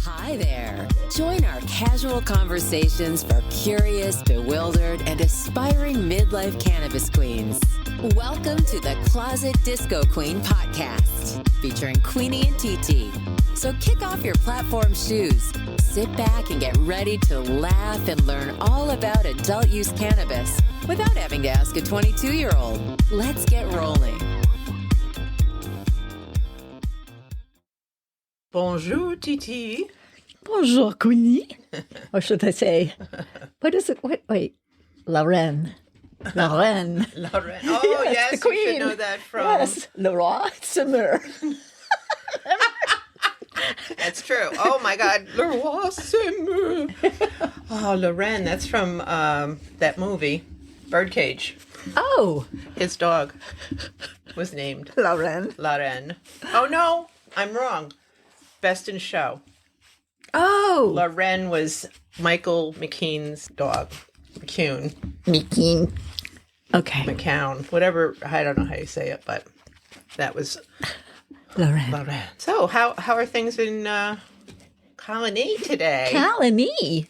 Hi there. Join our casual conversations for curious, bewildered, and aspiring midlife cannabis queens. Welcome to the Closet Disco Queen podcast, featuring Queenie and TT. So kick off your platform shoes, sit back and get ready to laugh and learn all about adult use cannabis without having to ask a 22-year-old. Let's get rolling. Bonjour, TT. Bonjour, Queenie. Or should I say, what is it? Wait. Lorraine. Lorraine. Lorraine. Oh, yes, the you queen. should know that from... Yes, Le Roi Simmer. That's true. Oh, my God. Le Roi Simmer. Oh, Lorraine. That's from that movie, Birdcage. Oh. His dog was named Lorraine. Lorraine. Oh, no. I'm wrong. Best in Show. Oh. Lorraine was Michael McKean's dog. McCune. McKean. Okay. McCown. Whatever. I don't know how you say it, but that was Lorraine. Lorraine. So, how are things in Colony today? Colony.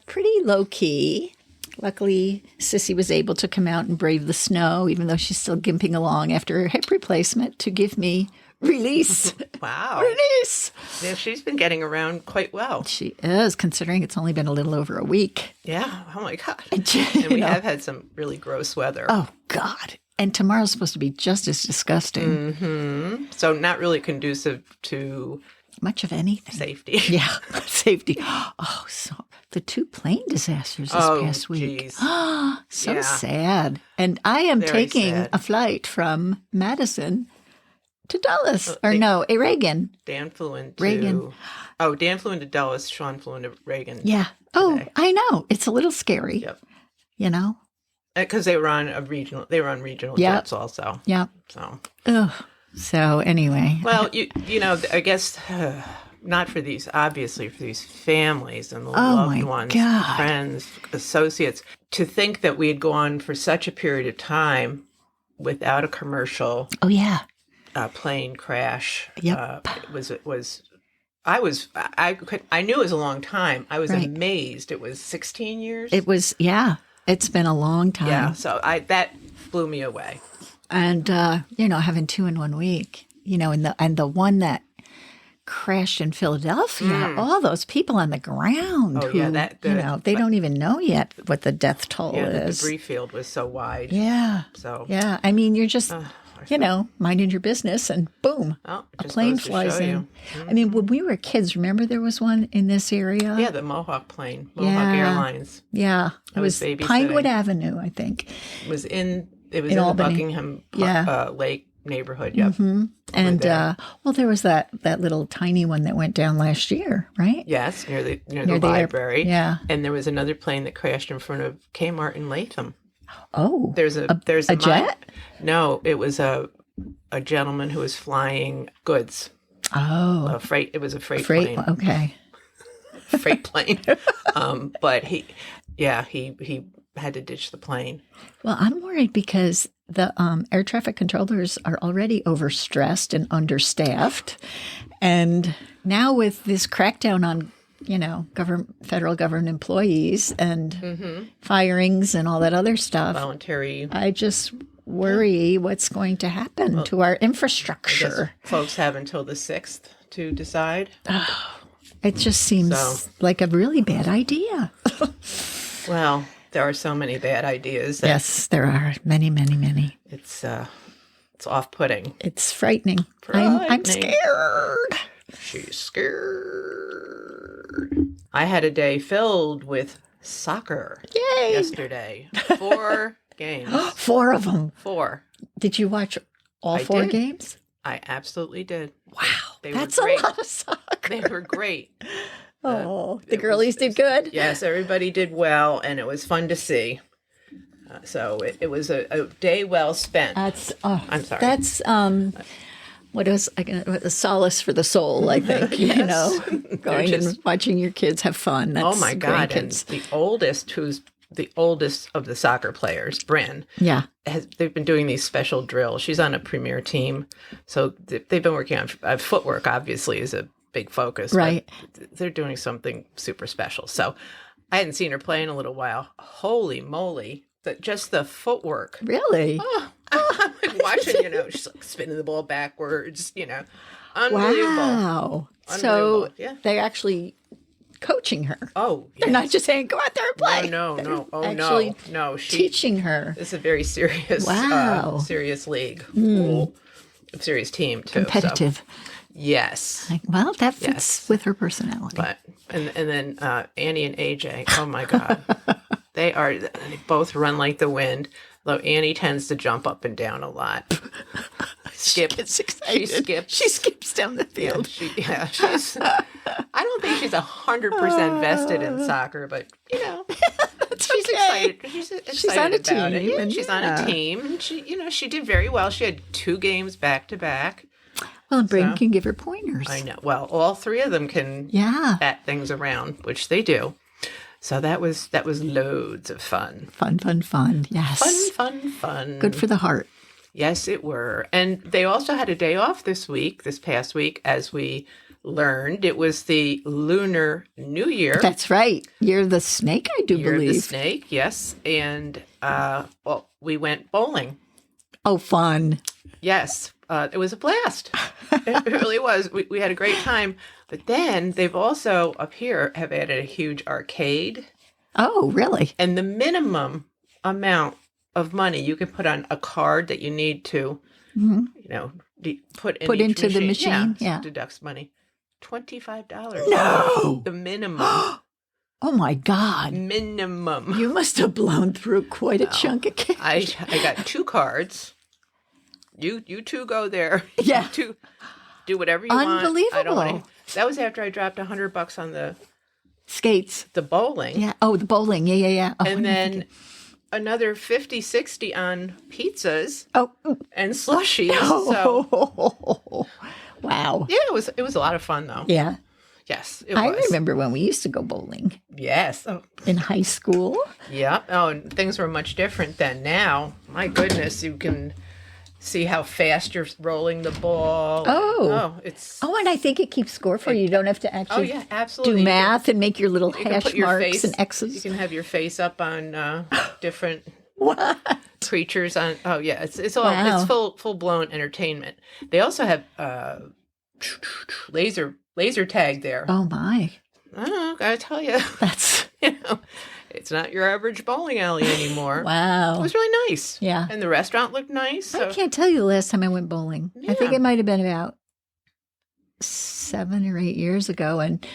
Pretty low-key. Luckily, Sissy was able to come out and brave the snow, even though she's still gimping along after her hip replacement to give me release. Wow. Release. Yeah, she's been getting around quite well. She is, considering it's only been a little over a week. Yeah. Oh, my God. And we have had some really gross weather. Oh, God. And tomorrow's supposed to be just as disgusting. Mm-hmm. So not really conducive to Much of anything. safety. Yeah, safety. Oh, so the 2 plane disasters this past week. Geez. So Yeah. sad. And I am Very taking sad. a flight from Madison to Dulles. Reagan. Dan flew into... Reagan. Oh, Dan flew into Dulles. Sean flew into Reagan. Yeah. Oh, Today. I know. It's a little scary. Yep. You know? Because they were on regional Yep. jets also. Yeah. So... Ugh. So anyway. Well, you know, I guess not for these, obviously for these families and the Oh, loved my ones, God. friends, associates, to think that we had gone for such a period of time without a commercial Oh, yeah. plane crash. Yep. I knew it was a long time. I was Right. amazed. It was 16 years. It was, yeah. It's been a long time. yeah. So that blew me away. And having 2 in 1 week, and the one that crashed in Philadelphia, all those people on the ground Oh, who, yeah, they don't even know yet what the death toll Yeah, the is. debris field was so wide. Yeah. So Yeah. I mean, you're just, minding your business and boom, well, it a just plane goes to flies show in. you. I mean, when we were kids, remember there was one in this area? Yeah, the Mohawk plane, Mohawk Yeah. Airlines. Yeah. It I was was babysitting. Pinewood Avenue, I think. It was in the Albany. Buckingham Yeah. Lake neighborhood. Yep. Mm-hmm. And, there. there was that little tiny one that went down last year, right? Yes, near the Near the air- library. yeah. And there was another plane that crashed in front of Kmart in Latham. Oh, There's a jet? No, it was a gentleman who was flying goods. Oh, A freight. It was a freight plane. Okay. Freight plane. But he had to ditch the plane. Well, I'm worried because the air traffic controllers are already overstressed and understaffed, and now with this crackdown on federal government employees and firings and all that other stuff, Voluntary. I just worry what's going to happen to our infrastructure. Folks have until the 6th to decide. It just seems like a really bad idea. Well, there are so many bad ideas. That Yes, there are many, many, many. It's off-putting. It's frightening. I'm Frightening. scared. She's scared. I had a day filled with soccer Yay! yesterday. 4 games. 4 of them. 4. Did you watch all I 4 did. games? I absolutely did. Wow, They were that's a great. lot of soccer. They were great. Oh, the it girlies was- did good. Yes, everybody did well, and it was fun to see. So it was a day well spent. That's I'm sorry. That's what is a solace for the soul, I think. Yes. Going just- and watching your kids have fun. That's Oh my God! And grandkids. the oldest, who's the oldest of the soccer players, Bryn, Yeah. they've been doing these special drills. She's on a premier team, so they've been working on footwork. Obviously, is a big focus. Right. But they're doing something super special. So I hadn't seen her play in a little while. Holy moly. Just the footwork. Really? Oh, I'm like watching, she's like spinning the ball backwards, Unbelievable. Wow. Unbelievable. So Yeah. they're actually coaching her. Oh, They're not just saying, go out there and play. No. Oh, actually no. teaching her. This is a very serious, Wow. serious league. Cool. Serious team, too. Competitive. So. Yes. Well, that fits with her personality. But and then Annie and AJ, oh my God. They both run like the wind, though Annie tends to jump up and down a lot. She gets excited. She skips down the field. Yeah, she's. I don't think she's 100% vested in soccer, but she's excited. She's excited on a about team, it. Yeah, and she's on a team. And she did very well. She had 2 games back to back. Well, and Braden can give her pointers. I know. Well, all 3 of them can bat things around, which they do. So that was loads of fun. Fun. Yes. Fun. Good for the heart. Yes, it were. And they also had a day off this past week, as we learned. It was the Lunar New Year. That's right. You're the snake, I do believe. You're the snake, yes. And, we went bowling. Oh, fun. Yes. It was a blast. It really was. We had a great time. But then they've also, up here, have added a huge arcade. Oh, really? And the minimum amount of money you can put on a card that you need to, put into the machine. Yeah. Deducts money. $25. No. The minimum. Oh, my God. Minimum. You must have blown through quite a chunk of cash. I got 2 cards. You 2 go there. Yeah. You 2 do whatever you want. Unbelievable. I don't want to. That was after I dropped $100 on the skates. The bowling. Yeah. Oh, the bowling. Yeah. Oh, and then another 50, 60 on pizzas. Oh. And slushies. Oh. So. Wow. Yeah, it was a lot of fun though. Yeah. Yes, it I was. remember when we used to go bowling. Yes. Oh. In high school. Yeah. Oh, and things were much different then. Now, my goodness, you can see how fast you're rolling the ball. It's. Oh, and I think it keeps score for you. You don't have to actually absolutely. do math and make your little hash marks and X's. You can have your face up on different what? creatures on. Oh yeah, it's all it's full blown entertainment. They also have laser tag there. Oh my! Oh, gotta tell you, that's it's not your average bowling alley anymore. Wow. It was really nice. Yeah. And the restaurant looked nice. So. I can't tell you the last time I went bowling. Yeah. I think it might have been about 7 or 8 years ago. And,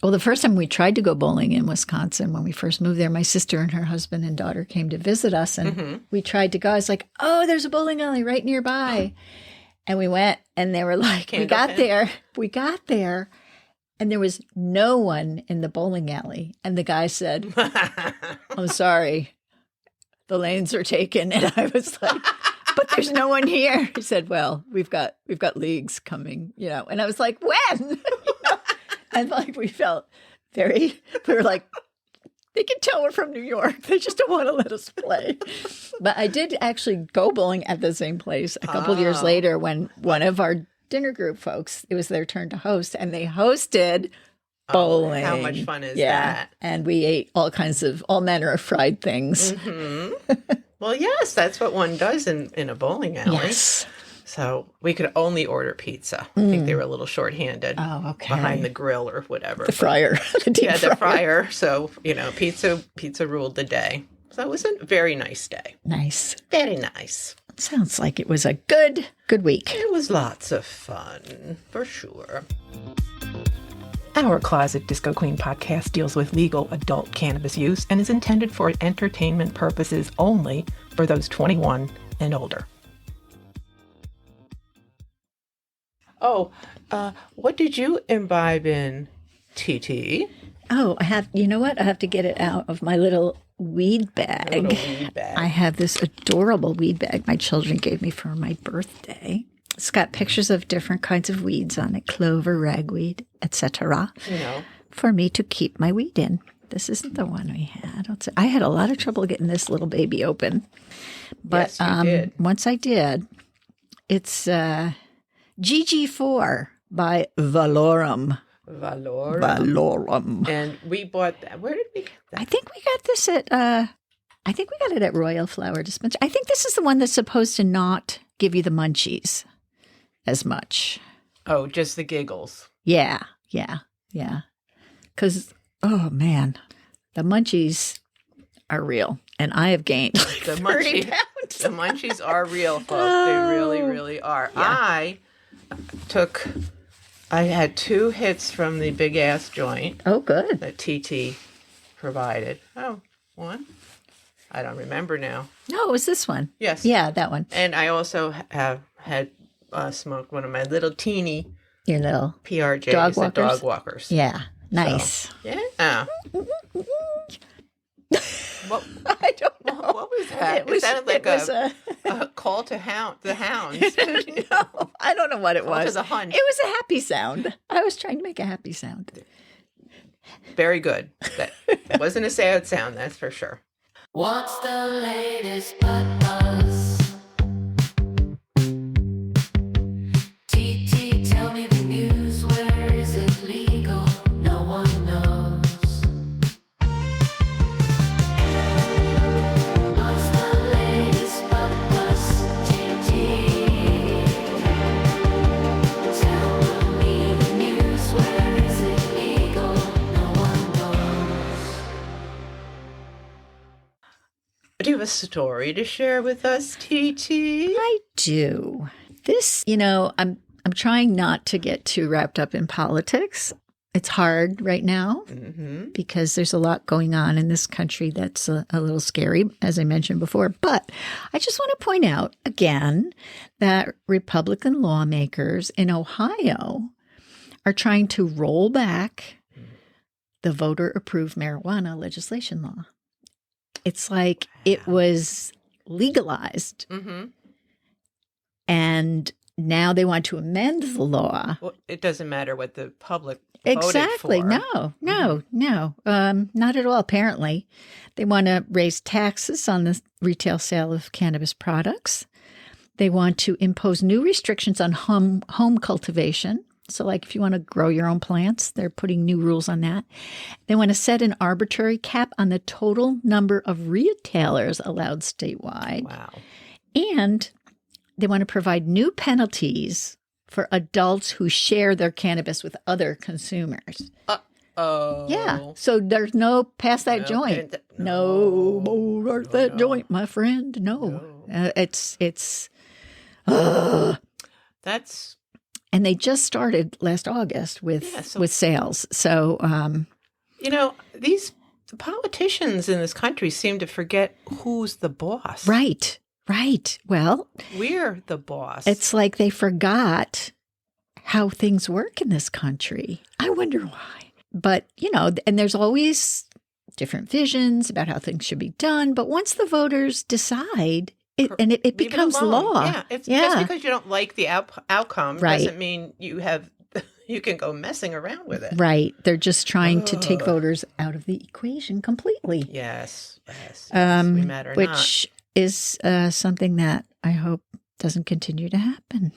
the first time we tried to go bowling in Wisconsin, when we first moved there, my sister and her husband and daughter came to visit us. And we tried to go. I was like, oh, there's a bowling alley right nearby. And we went, and they were like, we got there. And there was no one in the bowling alley. And the guy said, I'm sorry, the lanes are taken. And I was like, but there's no one here. He said, well, we've got leagues coming, And I was like, when? And like we were like, they can tell we're from New York. They just don't want to let us play. But I did actually go bowling at the same place a couple of years later when one of our dinner group folks, it was their turn to host, and they hosted bowling. How much fun is that? And we ate all manner of fried things. Mm-hmm. Well, yes, that's what one does in a bowling alley. Yes. So we could only order pizza. I think they were a little shorthanded behind the grill or whatever. The fryer. The fryer. So, pizza ruled the day. So it was a very nice day. Nice. Very nice. Sounds like it was a good week. It was lots of fun, for sure. Our Closet Disco Queen podcast deals with legal adult cannabis use and is intended for entertainment purposes only for those 21 and older. Oh, what did you imbibe in, TT? Oh, I have to get it out of my little weed bag. I have this adorable weed bag my children gave me for my birthday. It's got pictures of different kinds of weeds on it, clover, ragweed, etc. For me to keep my weed in. This isn't the one we had. I had a lot of trouble getting this little baby open. But yes, you did. Once I did, it's GG4 by Valorum. Valorum. And we bought that. Where did we get that? I think we got this at I think we got it at Royal Flower Dispensary. I think this is the one that's supposed to not give you the munchies as much. Oh, just the giggles. Yeah. Because, oh man, the munchies are real. And I have gained like 30 pounds. The munchies are real, folks. They really, really are. Yeah. I had 2 hits from the big ass joint. Oh, good. That TT provided. Oh, one? I don't remember now. No, it was this one. Yes. Yeah, that one. And I also have had smoked one of my little teeny your little PRJs, dog walkers. Yeah, nice. So, yeah. What, I don't know. What was that? It sounded like a call to the hounds. No, I don't know what it was. Call to the hunt. It was a happy sound. I was trying to make a happy sound. Very good. That wasn't a sad sound, that's for sure. What's the latest but buzz? TT, tell me the news. Where is it legal? No one knows. What's the latest but buzz? TT, tell me the news. Where is it legal? No one knows. Do you have a story to share with us, TT? I do. This, I'm trying not to get too wrapped up in politics. It's hard right now because there's a lot going on in this country that's a little scary, as I mentioned before. But I just want to point out again that Republican lawmakers in Ohio are trying to roll back the voter-approved marijuana legislation law. It's like it was legalized. And now they want to amend the law. Well, it doesn't matter what the public Exactly. voted for. No. Not at all, apparently. They want to raise taxes on the retail sale of cannabis products. They want to impose new restrictions on home cultivation. So like if you want to grow your own plants, they're putting new rules on that. They want to set an arbitrary cap on the total number of retailers allowed statewide. Wow. And they want to provide new penalties for adults who share their cannabis with other consumers. Oh. Yeah. So there's no pass that joint. No more that joint, my friend. No. It's That's... And they just started last August with sales. So, the politicians in this country seem to forget who's the boss. Right. Well, We're the boss. it's like they forgot how things work in this country. I wonder why. But, and there's always different visions about how things should be done. But once the voters decide, it becomes law. Yeah. Just because you don't like the outcome doesn't mean you can go messing around with it. Right. They're just trying to take voters out of the equation completely. Yes. We matter not. Which is something that I hope doesn't continue to happen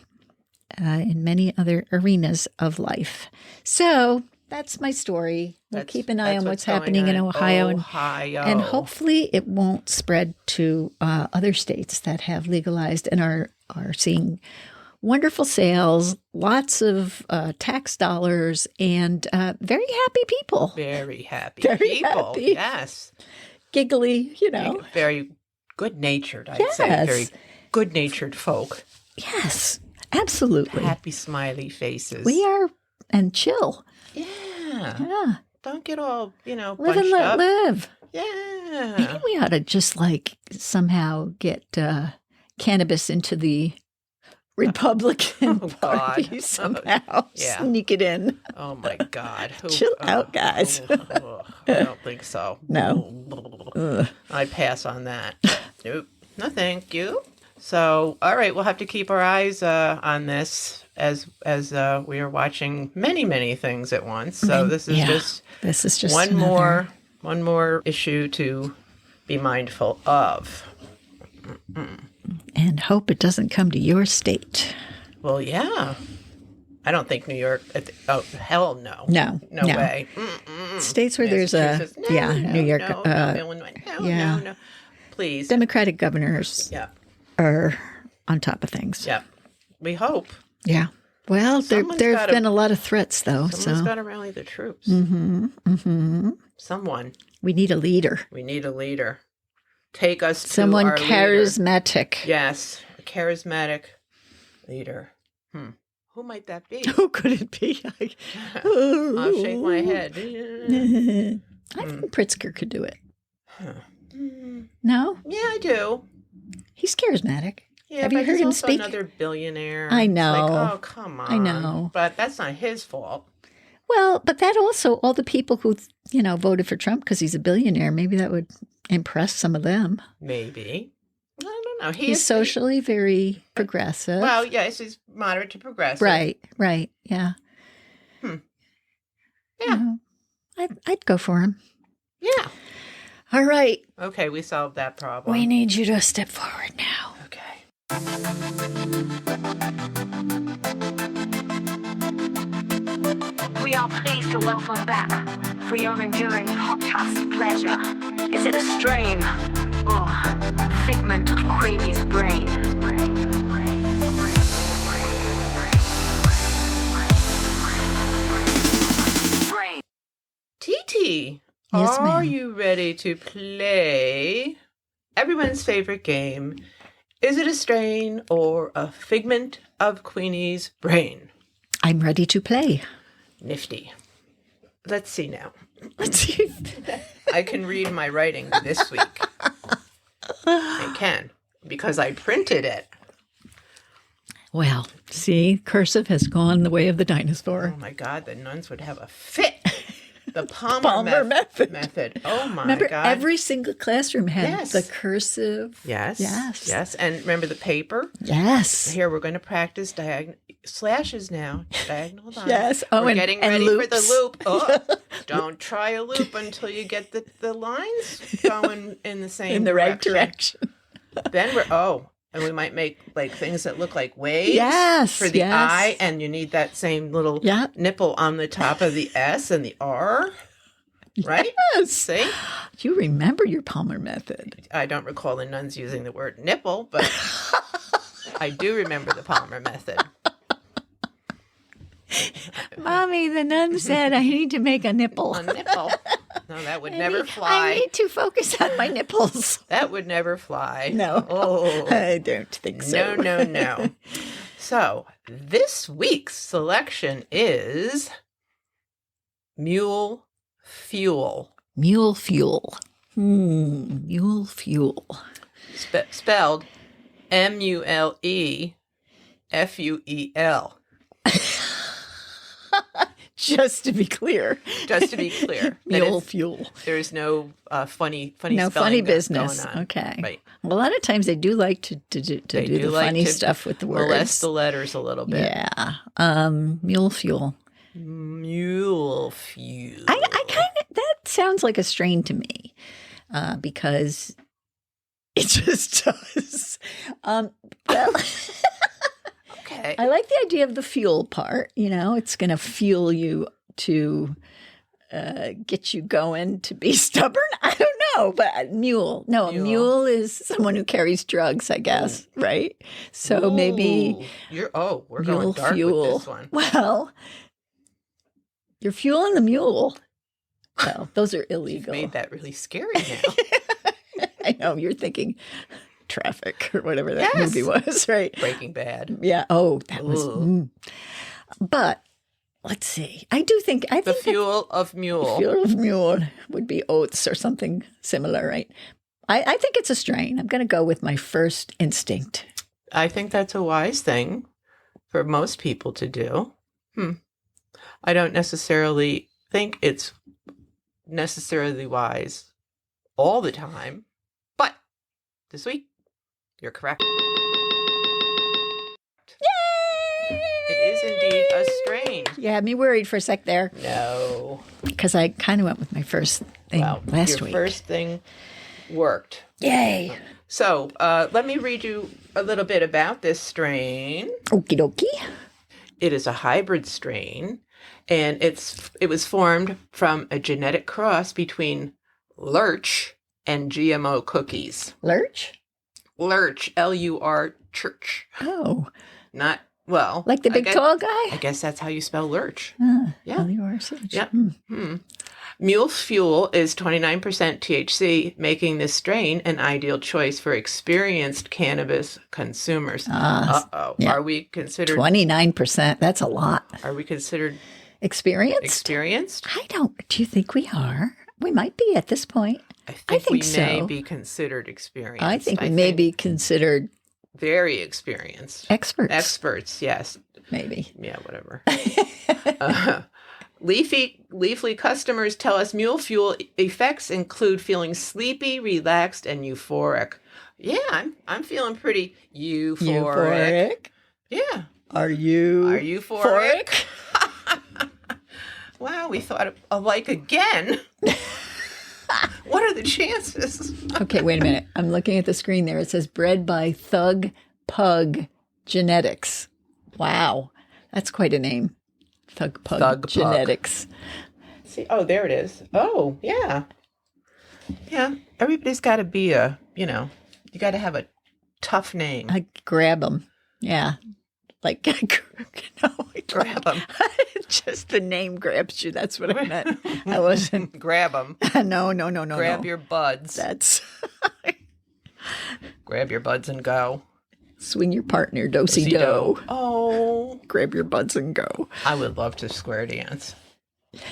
in many other arenas of life. So that's my story. We'll keep an eye on what's happening in Ohio. And hopefully it won't spread to other states that have legalized and are seeing wonderful sales, lots of tax dollars, and very happy people. Very happy Very people. happy. Yes. Giggly, Very good-natured, I'd say. Very good-natured folk. Yes, absolutely. Happy, smiley faces. We are, and chill. Yeah. Don't get all, Live bunched and let up. live. Yeah. Maybe we ought to just somehow get cannabis into the Republican Party somehow. Yeah. Sneak it in. Oh, my God. Chill out, guys. I don't think so. No. I'd pass on that. Nope. No, thank you. So, all right, we'll have to keep our eyes on this as we are watching many, many things at once. So this is just one more issue to be mindful of. And hope it doesn't come to your state. Well, yeah. I don't think New York. Oh, hell no. No. No way. States where there's New York. Illinois. No. Please. Democratic governors are on top of things. Yeah. We hope. Yeah. Well, there have been a lot of threats, though. Someone's got to rally the troops. Someone. We need a leader. Take us to someone our charismatic. Leader. Yes, a charismatic leader. Who might that be? Who could it be? I'll shake my head. I think Pritzker could do it. No? Yeah, I do. He's charismatic. Yeah, have you heard him speak? Another billionaire. I know. It's like, oh, come on. I know. But that's not his fault. Well, but that also, all the people who, voted for Trump because he's a billionaire, maybe that would impress some of them. Maybe. I don't know. He's socially very progressive. Well, yes, he's moderate to progressive. Right. Yeah. Yeah. I'd go for him. Yeah. All right. Okay, we solved that problem. We need you to step forward now. Okay. We are pleased to welcome back for your enduring podcast pleasure. Is it a strain or figment of Queenie's brain? TT, yes, are ma'am. you ready to play everyone's favorite game? Is it a strain or a figment of Queenie's brain? I'm ready to play. Nifty. Let's see now. Let's see. I can read my writing this week. I can, because I printed it. Well, see, cursive has gone the way of the dinosaur. Oh my God, the nuns would have a fit. The Palmer method. Oh my remember, God. every single classroom had the cursive. Yes. And remember the paper? Yes. Here, we're going to practice slashes now. Diagonal lines. Yes. We're getting ready for the loop. Oh, don't try a loop until you get the lines going in the same right direction. Then and we might make like things that look like waves for the I, and you need that same little nipple on the top of the S and the R. Right? Yes. See? You remember your Palmer method. I don't recall the nuns using the word nipple, but I do remember the Palmer method. Mommy, the nun said I need to make a nipple. A nipple? No, that would never fly. I need to focus on my nipples. That would never fly. No. Oh. I don't think so. No. So, this week's selection is mule fuel. Mule fuel. Mule fuel. Spelled MULEFUEL. Just to be clear. Mule fuel. There's no funny no funny business going on. Okay. Right. Well, a lot of times they do like to do the funny stuff with the words. Molest the letters a little bit. Yeah. Mule fuel. Mule fuel. I kind of, that sounds like a strain to me because it just does. Well, okay. I like the idea of the fuel part. It's going to fuel you to get you going to be stubborn. I don't know, but mule. No, a mule is someone who carries drugs, I guess, right? So maybe we're going dark fuel. With this one. Well, you're fueling the mule. Well, those are illegal. You've made that really scary now. I know, you're thinking Traffic or whatever that movie was, right? Breaking Bad. Yeah. Oh, that was. But let's see. I think the fuel of mule. The fuel of mule would be oats or something similar, right? I think it's a strain. I'm going to go with my first instinct. I think that's a wise thing for most people to do. I don't necessarily think it's necessarily wise all the time, but this week, you're correct. Yay! It is indeed a strain. You had me worried for a sec there. No. Because I kind of went with my first thing last week. Your first thing worked. Yay. So let me read you a little bit about this strain. Okie dokie. It is a hybrid strain, and it was formed from a genetic cross between lurch and GMO cookies. Lurch? Lurch, L-U-R, church. Oh. Not, well. Like the big tall guy? I guess that's how you spell lurch. Yeah. L-U-R-C. Yeah. Mule fuel is 29% THC, making this strain an ideal choice for experienced cannabis consumers. Uh-oh. Yeah. Are we considered 29%. That's a lot. Are we considered Experienced? experienced? Do you think we are? We might be at this point. I think we so. may be considered experienced. I think we may be considered very experienced. experts. Experts, yes. Maybe. Yeah, whatever. Leafly customers tell us mule fuel effects include feeling sleepy, relaxed, and euphoric. Yeah, I'm feeling pretty euphoric. Yeah. Are you euphoric? Wow, we thought alike again. What are the chances? Okay, wait a minute. I'm looking at the screen there. It says bred by Thug Pug Genetics. Wow. That's quite a name. Thug Pug Genetics. See, oh, there it is. Oh, yeah. Yeah, everybody's got to be you got to have a tough name. I grab them. Yeah. Like, Grab them. Just the name grabs you. That's what I meant. I wasn't. Grab them. No. Grab your buds. That's. Grab your buds and go. Swing your partner, do-si-do. Oh. Grab your buds and go. I would love to square dance.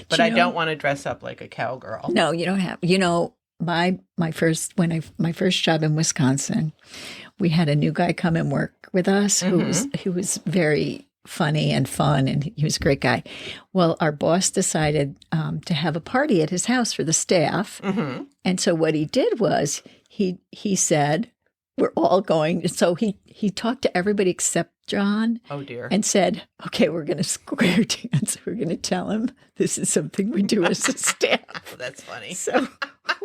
But I don't want to dress up like a cowgirl. No, you don't have. My first job in Wisconsin, we had a new guy come and work with us who was very funny and fun, and he was a great guy. Well, our boss decided to have a party at his house for the staff, and so what he did was he said, "We're all going." So he talked to everybody except John. Oh dear. And said, "Okay, we're going to square dance. We're going to tell him this is something we do as a staff." That's funny. So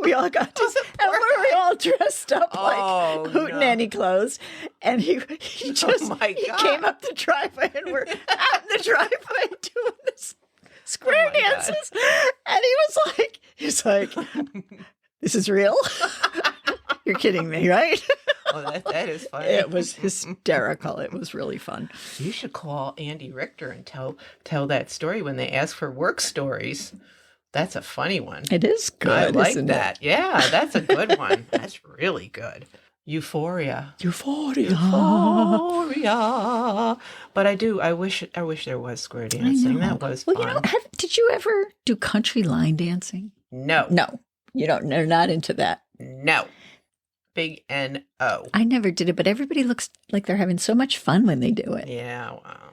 we all got to, and we all dressed up like hootenanny clothes. And he just he came up the driveway, and we're out in the driveway doing this square dances. And he's like, "This is real? You're kidding me, right?" Oh, that is funny. It was hysterical. It was really fun. You should call Andy Richter and tell that story when they ask for work stories. That's a funny one. It is good. I like isn't that. It? Yeah, that's a good one. That's really good. Euphoria. But I wish there was square dancing. That was fun. Well, did you ever do country line dancing? No. No. You don't. They're not into that. No. Big N-O. I never did it, but everybody looks like they're having so much fun when they do it. Yeah, wow.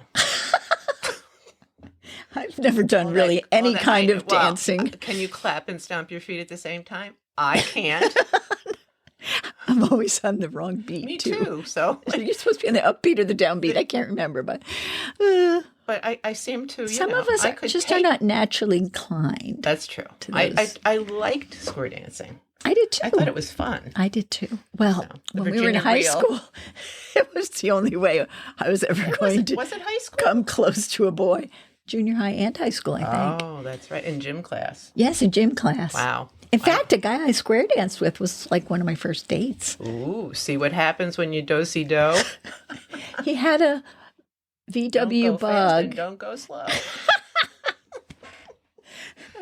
I've never done any kind of dancing. Can you clap and stomp your feet at the same time? I can't. I'm always on the wrong beat. Me too. So you're supposed to be on the upbeat or the downbeat. I can't remember, but I seem to. Some of us are not naturally inclined. That's true. I liked square dancing. I did too. I thought it was fun. I did too. Well, when we were in high school, it was the only way I was ever going to was it high school? Come close to a boy. Junior high and high school, I think. Oh, that's right. In gym class. Yes, in gym class. Wow. In fact, a guy I square danced with was like one of my first dates. Ooh, see what happens when you do-si-do? He had a VW don't go bug. Fast and don't go slow.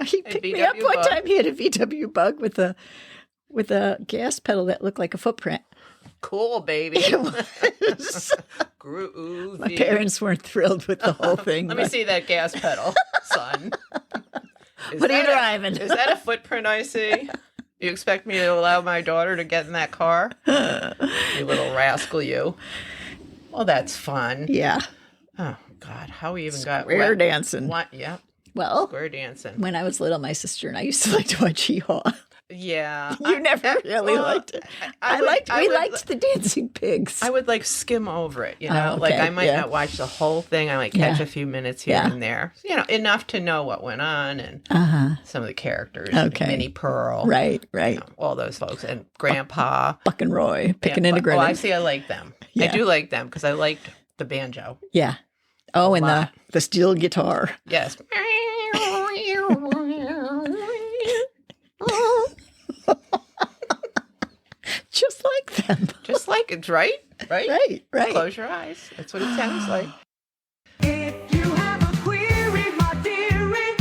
He picked me up one time. He had a VW bug with a gas pedal that looked like a footprint. Cool, baby. It was. Groovy. My parents weren't thrilled with the whole thing. Let me see that gas pedal, son. What are you driving? Is that a footprint I see? You expect me to allow my daughter to get in that car? You little rascal, you. Well, that's fun. Yeah. Oh, God. How we even got... Square dancing. What? Yeah. Well, square dancing. When I was little, my sister and I used to like to watch Hee-Haw. Yeah. You never really liked it. We liked the dancing pigs. I would skim over it, Like I might not watch the whole thing. I might catch a few minutes here and there. Enough to know what went on and some of the characters. Okay. Minnie Pearl. Right. All those folks. And Grandpa. Buck and Roy. Picking and a grinning. I see I like them. Yeah. I do like them because I liked the banjo. Yeah. Oh, and the steel guitar. Yes. Just like them. Just like it's right? Right. Close your eyes. That's what it sounds like. If you have a query, my dearie,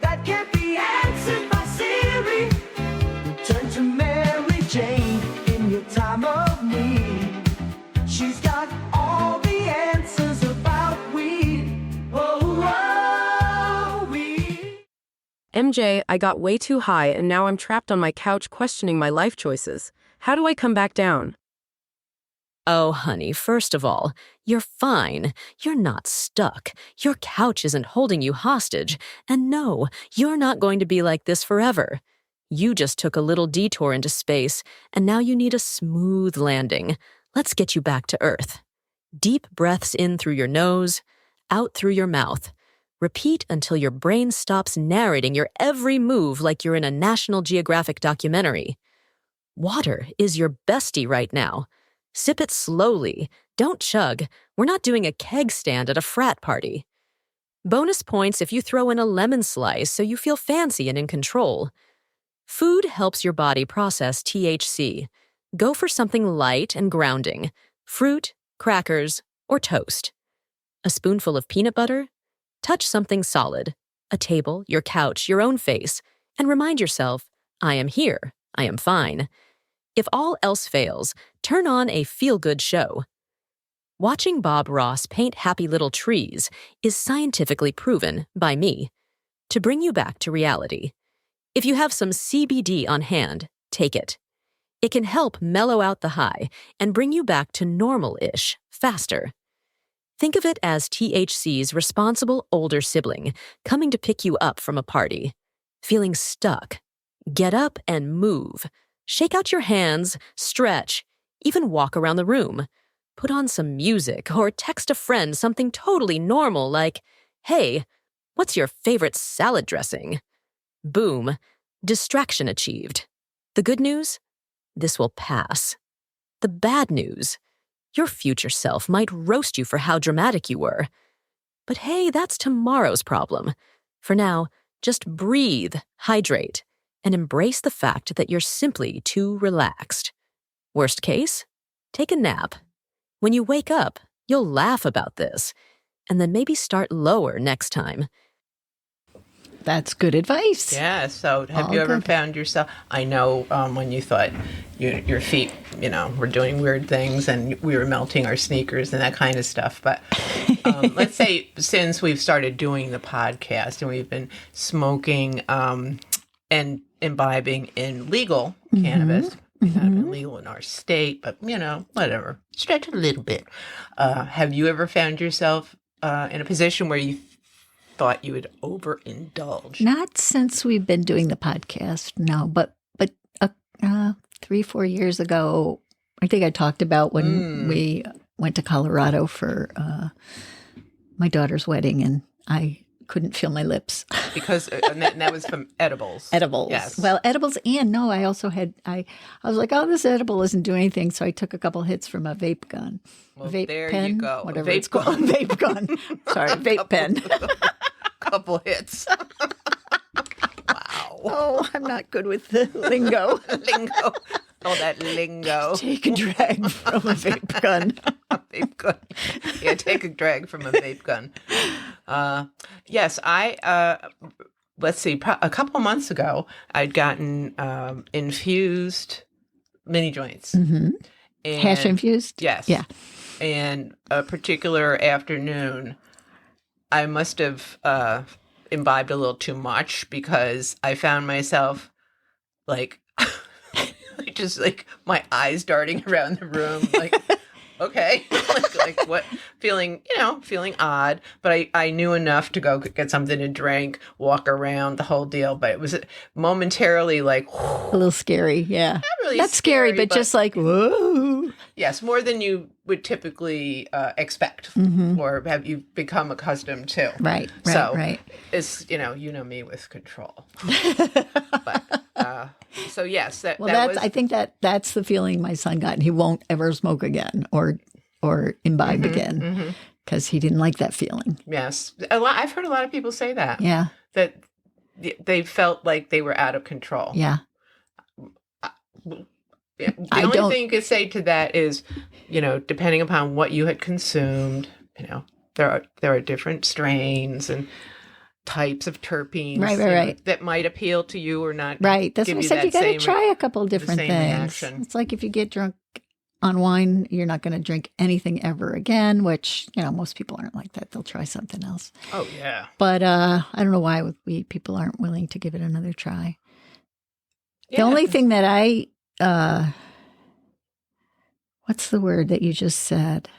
that can't be answered by Siri, turn to Mary Jane in your time of need. She's got all the answers about weed. Weed. MJ, I got way too high and now I'm trapped on my couch questioning my life choices. How do I come back down? Oh, honey, first of all, you're fine. You're not stuck. Your couch isn't holding you hostage. And no, you're not going to be like this forever. You just took a little detour into space, and now you need a smooth landing. Let's get you back to Earth. Deep breaths in through your nose, out through your mouth. Repeat until your brain stops narrating your every move like you're in a National Geographic documentary. Water is your bestie right now. Sip it slowly. Don't chug. We're not doing a keg stand at a frat party. Bonus points if you throw in a lemon slice so you feel fancy and in control. Food helps your body process THC. Go for something light and grounding. Fruit, crackers, or toast. A spoonful of peanut butter? Touch something solid. A table, your couch, your own face. And remind yourself, I am here. I am fine. If all else fails, turn on a feel-good show. Watching Bob Ross paint happy little trees is scientifically proven, by me, to bring you back to reality. If you have some CBD on hand, take it. It can help mellow out the high and bring you back to normal-ish faster. Think of it as THC's responsible older sibling coming to pick you up from a party. Feeling stuck? Get up and move. Shake out your hands, stretch, even walk around the room. Put on some music or text a friend something totally normal like, "Hey, what's your favorite salad dressing?" Boom. Distraction achieved. The good news? This will pass. The bad news? Your future self might roast you for how dramatic you were. But hey, that's tomorrow's problem. For now, just breathe, hydrate, and embrace the fact that you're simply too relaxed. Worst case? Take a nap. When you wake up, you'll laugh about this, and then maybe start lower next time. That's good advice. Yeah, so have All you ever good. found yourself, I know when you thought your feet, were doing weird things and we were melting our sneakers and that kind of stuff, but let's say since we've started doing the podcast and we've been smoking and imbibing in legal cannabis, not illegal in our state, but, whatever, stretch it a little bit. Have you ever found yourself in a position where you thought you would overindulge? Not since we've been doing the podcast, no. But 3-4 years ago, I think I talked about when we went to Colorado for my daughter's wedding, and I couldn't feel my lips. Because and that was from edibles. Edibles. Yes. Well, edibles, and no, I also had I was like, oh, this edible isn't doing anything, so I took a couple hits from a vape gun. Well, vape there pen, you go. whatever Vape it's called. Vape gun. Sorry, vape pen. Couple hits. Wow. Oh, I'm not good with the lingo. Lingo. Oh, that lingo. Take a drag from a vape gun. A vape gun. Yeah, take a drag from a vape gun. Yes, let's see, a couple months ago, I'd gotten infused mini joints. Mm-hmm. And, Hash infused? Yes. Yeah. And a particular afternoon, I must have imbibed a little too much because I found myself like just like my eyes darting around the room, like, okay, like what, feeling odd, but I knew enough to go get something to drink, walk around, the whole deal. But it was momentarily like A little scary, yeah. not really Not scary, but just like, whoa. yes, more than you would typically expect or have you become accustomed to. Right. It's, you know me with control. But, so yes, that was, I think that's the feeling my son got. He won't ever smoke again or imbibe again. because he didn't like that feeling. Yes. I've heard a lot of people say that. Yeah. That they felt like they were out of control. Yeah. The only thing you could say to that is, depending upon what you had consumed, there are different strains and types of terpenes right. that might appeal to you or not. Right. That's give what I you said. that You got to same try a couple of different same things. reaction. It's like if you get drunk on wine, you're not going to drink anything ever again, which, most people aren't like that. They'll try something else. Oh, yeah. But I don't know why people aren't willing to give it another try. Yeah. The only thing that what's the word that you just said?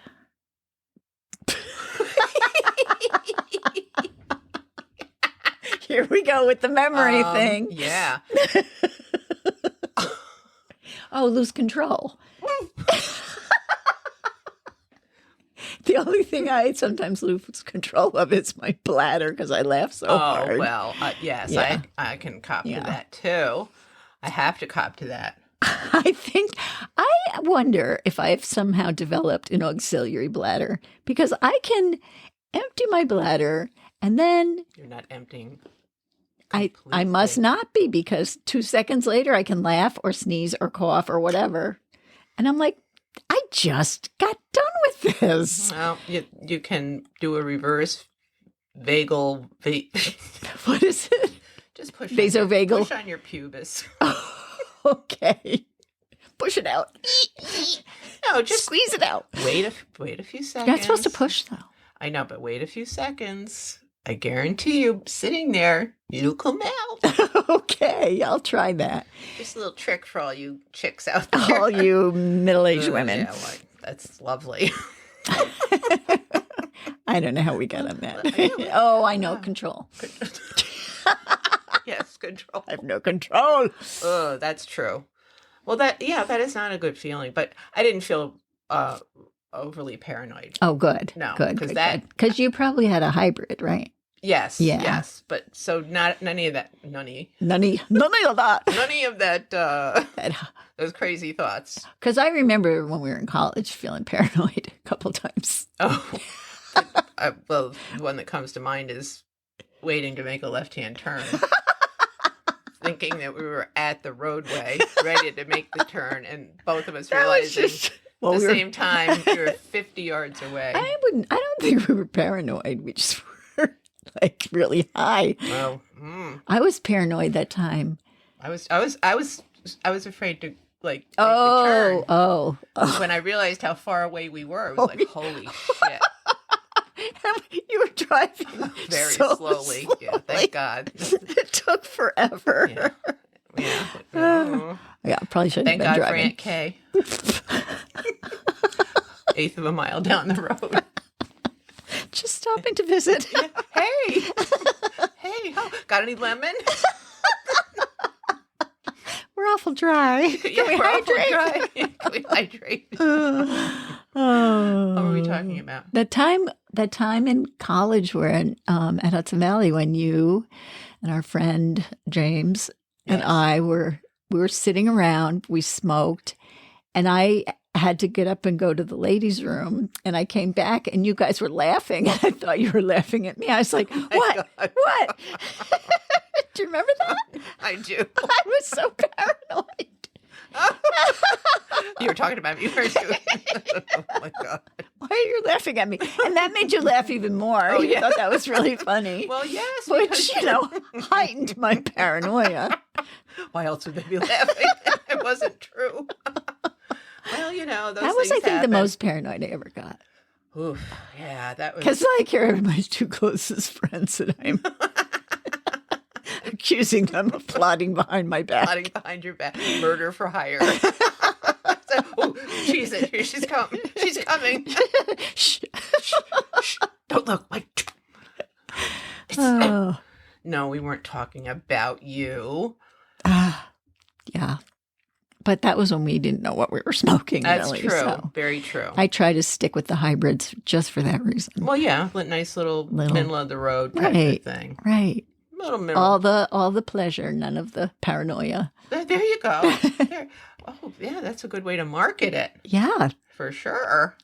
Here we go with the memory thing. Yeah. Lose control. The only thing I sometimes lose control of is my bladder because I laugh so hard. Oh, well, yes, Yeah. I can cop to that too. I have to cop to that. I wonder if I've somehow developed an auxiliary bladder because I can empty my bladder and then You're not emptying. I must not be because 2 seconds later I can laugh or sneeze or cough or whatever. And I'm like, I just got done with this. Well, you can do a reverse vagal. What is it? Just push Vasovagal. Push on your pubis. Okay. Push it out. No, just Squeeze it out. wait a few seconds. You're not supposed to push, though. I know, but wait a few seconds. I guarantee you, sitting there, it'll come out. Okay, I'll try that. Just a little trick for all you chicks out there. All you middle-aged women. Yeah, well, that's lovely. I don't know how we got on that. Oh, I know. Control. Yes, control. I have no control. Oh, that's true. Well, that is not a good feeling. But I didn't feel overly paranoid. Oh, good. No, good. because because you probably had a hybrid, right? Yes. Yeah. Yes. But so none of that. None of that. None of that. Those crazy thoughts. Because I remember when we were in college feeling paranoid a couple times. Oh. Well, the one that comes to mind is waiting to make a left-hand turn. Thinking that we were at the roadway, ready to make the turn, and both of us realizing at the same time we were 50 yards away. I don't think we were paranoid. We just were like really high. Well, I was paranoid that time. I was afraid to make the turn. Oh. When I realized how far away we were, I was like, holy shit. You were driving Very so slowly. Yeah, thank God. It took forever. Yeah. Yeah, probably shouldn't Thank have been God driving. for Aunt Kay. Eighth of a mile down the road. Just stopping to visit. Hey, got any lemon? We're awful dry. Can we we're awful hydrate? dry. Can we hydrate? Oh. What were we talking about? That time in college where at Hudson Valley when you and our friend James and I we were sitting around, we smoked, and I had to get up and go to the ladies' room, and I came back and you guys were laughing. I thought you were laughing at me. I was like, what? God. What? Do you remember that? I do. I was so paranoid. You were talking about me, weren't you? Oh my God. Why are you laughing at me? And that made you laugh even more. Oh, You yeah. thought that was really funny. Well, yes. Which, heightened my paranoia. Why else would they be laughing? It wasn't true. Well, those That was, I things think, happen. the most paranoid I ever got. Oof, yeah, that was. Because I care my two closest friends that I'm accusing them of plotting behind my back. Plotting behind your back, murder for hire. Oh, Jesus, here she's coming. She's coming. Shh. Shh, don't look. Like, Oh. No, we weren't talking about you. Yeah. But that was when we didn't know what we were smoking. That's really, true. so Very true. I try to stick with the hybrids just for that reason. Well, yeah, nice little middle of the road type Right. of thing. Right. Little middle. All the pleasure, none of the paranoia. There you go. There. Oh, yeah, that's a good way to market it. Yeah. For sure.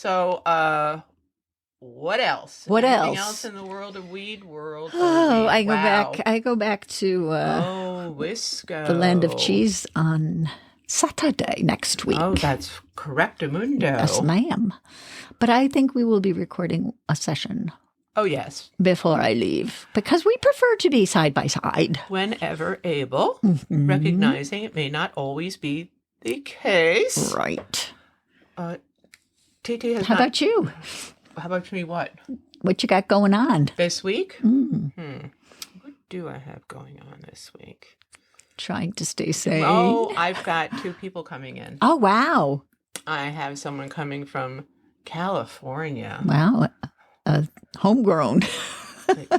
So, what else? What Anything else? else in the world of weed? Oh, I Wow. go back to Wisco. the land of cheese on Saturday next week. Oh, that's correctamundo. Yes, ma'am. But I think we will be recording a session Oh, yes. before I leave because we prefer to be side by side. Whenever able, Mm-hmm. recognizing it may not always be the case. Right. TT has How not... about you? How about me what? What you got going on? This week? Mm. What do I have going on this week? Trying to stay sane. Oh, I've got 2 people coming in. Oh, wow. I have someone coming from California. Wow. Homegrown.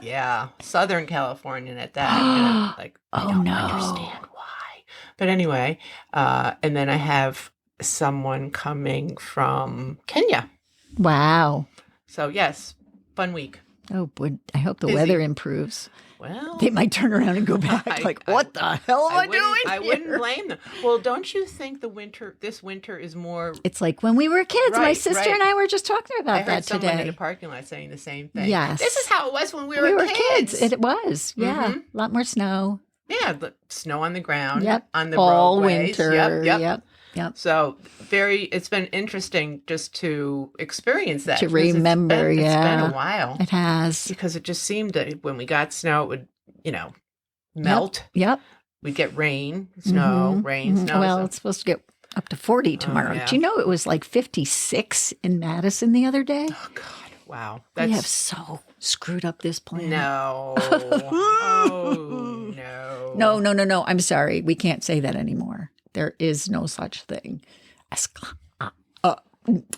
Yeah, Southern California at that. And I'm like, I Oh, don't no. understand why. But anyway, and then I have someone coming from Kenya. Wow. So yes, fun week. Oh, boy. I hope the Busy. weather improves. Well, They might turn around and go back what the hell am I doing I here? wouldn't blame them. Well, don't you think this winter is more... It's like when we were kids. My Right, sister right. and I were just talking I about heard that someone in today. a parking lot saying the same thing. Yes. This is how it was when we We were were kids. kids. It was. Yeah. Mhm. A lot more snow. Yeah, the snow on the ground. Yep. On the All roadways. winter. Yep. Yep. So it's been interesting just to experience that. To because remember, it's been yeah. a while. It has. Because it just seemed that when we got snow, it would, melt. Yep. We'd get rain, snow, Mhm, rain, mhm. snow. Well, so- it's supposed to get up to 40 tomorrow. yeah. Do you know it was like 56 in Madison the other day? Oh, God. Wow. We have so screwed up this planet. No. Oh, no. No. I'm sorry. We can't say that anymore. There is no such thing as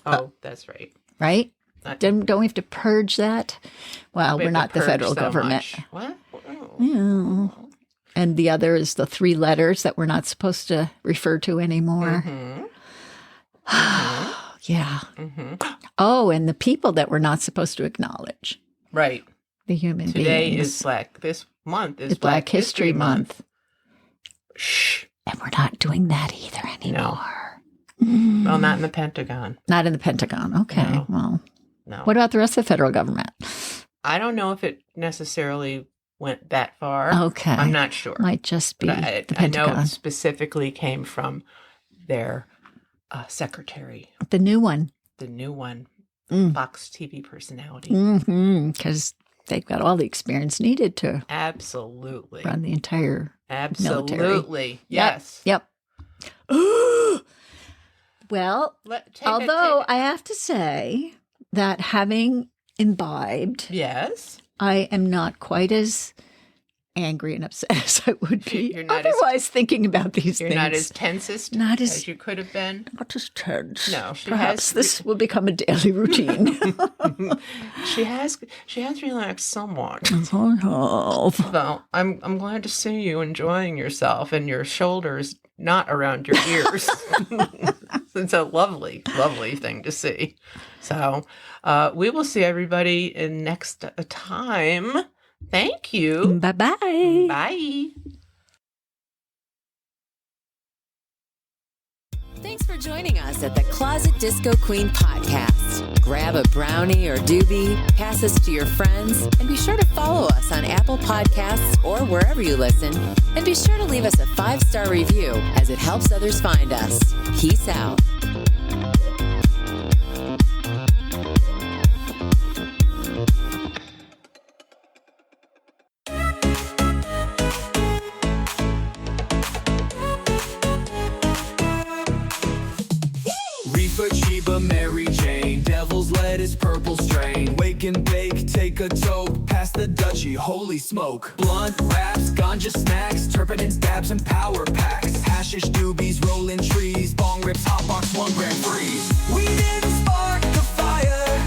Oh, that's right. right? Uh, Don't we have to purge that? Well, We we're have not to the purge federal so government. much. What? Oh. Yeah. And the other is the 3 letters that we're not supposed to refer to anymore. Mm-hmm. Yeah. Mm-hmm. Oh, and the people that we're not supposed to acknowledge. Right. The human Today beings. this month is It's Black History Month. Shh. And we're not doing that either anymore. Well, not in the Pentagon. Not in the Pentagon. Okay. No. Well, No. what about the rest of the federal government? I don't know if it necessarily went that far. Okay. I'm not sure. Might just be But the I know Pentagon. it specifically came from their secretary, The new one. the new one, Mm. Fox TV personality. Because they've got all the experience needed to Absolutely. run the entire Absolutely. Yes. Yep. Well, although I have to say that having imbibed, Yes. I am not quite as angry and upset as I would be You're not as- otherwise thinking about these You're things. not as tensest Not as- as you could have been. Not as tense. No, she Perhaps has- this will become a daily routine. She has relaxed somewhat. Oh, Well, I'm glad to see you enjoying yourself and your shoulders not around your ears. It's a lovely, lovely thing to see. So we will see everybody in next time. Thank you. Bye-bye. Bye. Thanks for joining us at the Closet Disco Queen podcast. Grab a brownie or doobie, pass us to your friends, and be sure to follow us on Apple Podcasts or wherever you listen. And be sure to leave us a 5-star review as it helps others find us. Peace out. Reefer, Sheba, Mary Jane, Devil's Lettuce, Purple Strain. Wake and bake, take a toke, pass the Dutchie, holy smoke. Blunt wraps, ganja snacks, terpenes, dabs, and power packs. Hashish doobies, rolling trees, bong rips, hot box, 1 gram freeze. We didn't spark the fire,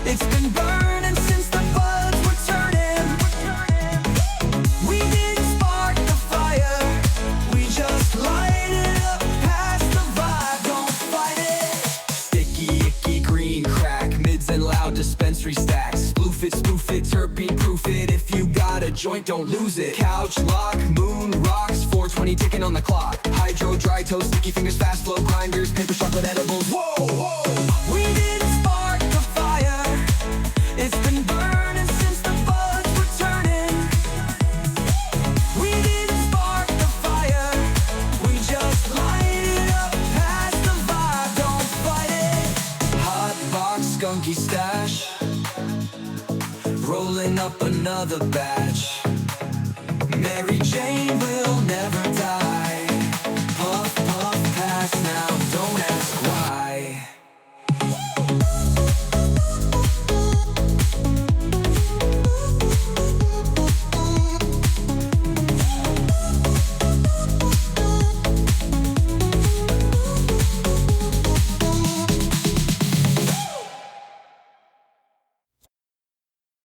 it's been burning since the buds were turning. We didn't spark the fire, we just light it up, pass the vibe, don't fight it. Sticky, icky, green crack, mids and loud dispensary stacks. Spoof it, terpene proof it. If you got a joint, don't lose it. Couch lock, moon rocks, 420 ticking on the clock. Hydro, dry toast, sticky fingers, fast flow grinders, paper chocolate edibles. Whoa, whoa. We didn't spark rolling up another batch. Mary Jane will never die.